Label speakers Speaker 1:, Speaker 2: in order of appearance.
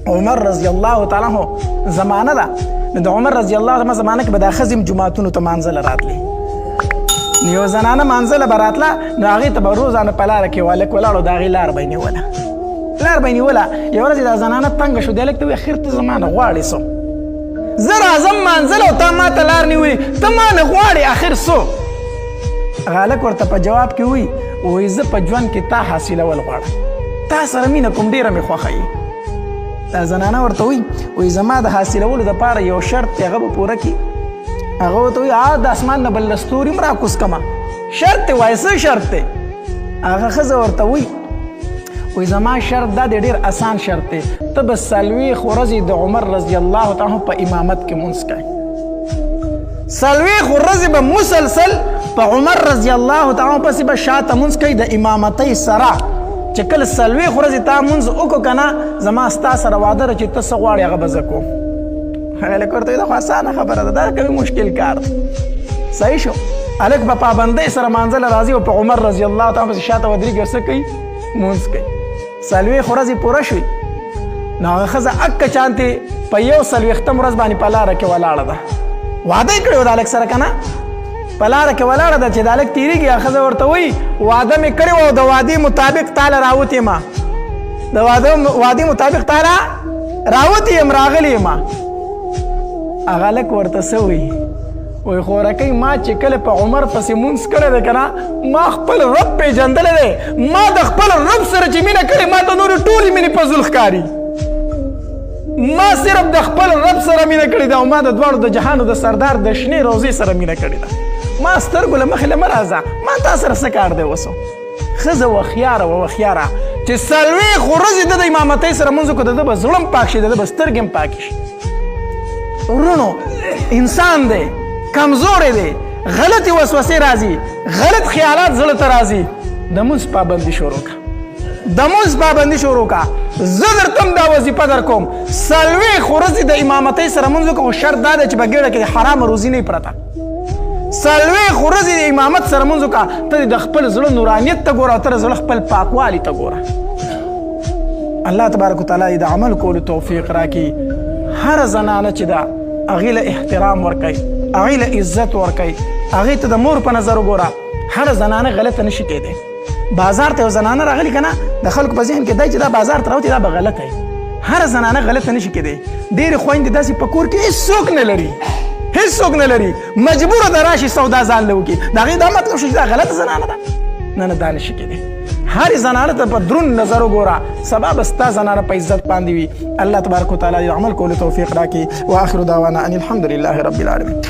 Speaker 1: عمر رضی الله تعالی عنہ زمانه ده. نو د عمر رضی الله عنه زمانه کې به دا ښځې جوماتونو ته مانځله راتلې. نو یوه زنانه مانځله به راتله، نو هغې ته به روزانه په لاره کې هلک ولاړ و، د هغې لار به یې نیوله. یوه ورځ دا زنانه تنګه شو، د هلک ته وویل خیر ته زما نه غواړې څه؟ زه راځم مانځله او تا ما ته لار نیولې، ته ما نه غواړې اخر څه؟ هغه هلک ورته په جواب کې وایي زه په ژوند کې تا حاصلول غواړم، تا سره مینه کوم، ډېره مې خوښه یي. دا زنانه ورته وایي زما د حاصلولو دپاره یو شرط دی، هغه به پوره کړي. هغه ورته وایي د اسمان نه بل ستوري هم راکوز کړمه، شرط دی وایي څه شرط دی؟ هغه ښځه ورته وایي زما شرط دا دی، ډېر اسان شرط دی، ته به 40 ورځې د عمر رضی الله تعالی په امامت کې مونځ کوې. 40 ورځې به مسلسل په عمر رضی الله تعالی پسې به شاته مونځ کوي د امامتۍ سره. چې کله 40 ورځې تا مونځ وکړو که نه، زما ستا سره واده ده چې ته څه غواړې هغه به زه کوم. هلک ورته وایي دا خو اسانه خبره ده، دا کوي مشکل کار دی. صحیح شو. هلک به پابندۍ سره مانځله راځي او په عمر رضی الله تعالی پسې شاته ودرېږي او څه کوي؟ مونځ کوي. 40 ورځې پوره شوي، نو هغه ښځه اکه چانتې په 41 ورځ باندې په لاره کې ولاړه ده. واده یې کړی و د هلک سره که نه، په لاره کې ولاړه ده چې د هلک تېرېږي. هغه ښځه ورته وایي واده مې کړی و او د وعدې مطابق تاله راوتې یم، د وعدې مطابق تاله راوتې یم، راغلی یم. هغه هلک ورته څه وایي خورکۍ ما چې کله په عمر پسې مونځ کړی دی که نه، ما خپل رب پېژندلی دی، ما د خپل رب سره چې مینه کړې ما ته نورې ټولې مینې په زول ښکاري. ما صرف د خپل رب سره مینه کړې ده او ما د دواړو د جهانو د سردار د شنې روضې سره مینه کړې ده. ما سترګو له مخې له مه راځه، ما تا سره څه کار دی اوس؟ ښځه وخیاره وخیاره چې 40 ورځې د امامتۍ سره مونځ وکړو، د ده به زړه هم پاک شي، د ده به سترګې هم پاکې شي. ورونو انسان دی، کمزوری دی، غلطې وسوسې راځي، غلط خیالات زړه ته راځي. د مونځ پابندي شروع کړه، د مونځ پابندي شروع کړه. زه درته هم دا وظیفه در کوم، 40 ورځې د امامتۍ سره مونځ وکړه، خو شرط دا دی چې په ګېډه کې د حرامه روزي نه وي پرته. 40 ورځې د امامت سره مونځ وکړه، ته د خپل زړه نورانیت ته ګوره او ته د زړه خپل پاکوالي ته ګوره. الله تبارک وتعالی د عمل کولو توفیق راکړي. هره زنانه چې ده هغې له احترام ورکوي، هغې له عزت ورکوي، هغې ته د مور په نظر وګوره. هره زنانه غلطه نشي کېدی. بازار ته یو زنانه راغلي که نه، د خلکو په ذهن کې دی چې دا بازار ته راوتې دا به غلطه وي. هره زنانه غلطه نشي کېدی. ډېرې خویندې داسې په کور کې هېڅوک نه لري، هېڅوک نه لري، مجبوره ده راشي سودا ځان له وکړي. د هغې دا مطلب شو چې دا غلطه زنانه ده؟ نه دا نشي کېدی. هرې زنانه ته په دروند نظر وګوره، سبا به ستا زنانه په عزت باندې وي. الله تبارک وتعالی د عمل کولو توفیق راکړي. واخر دعوانا ان الحمد لله رب العالمین.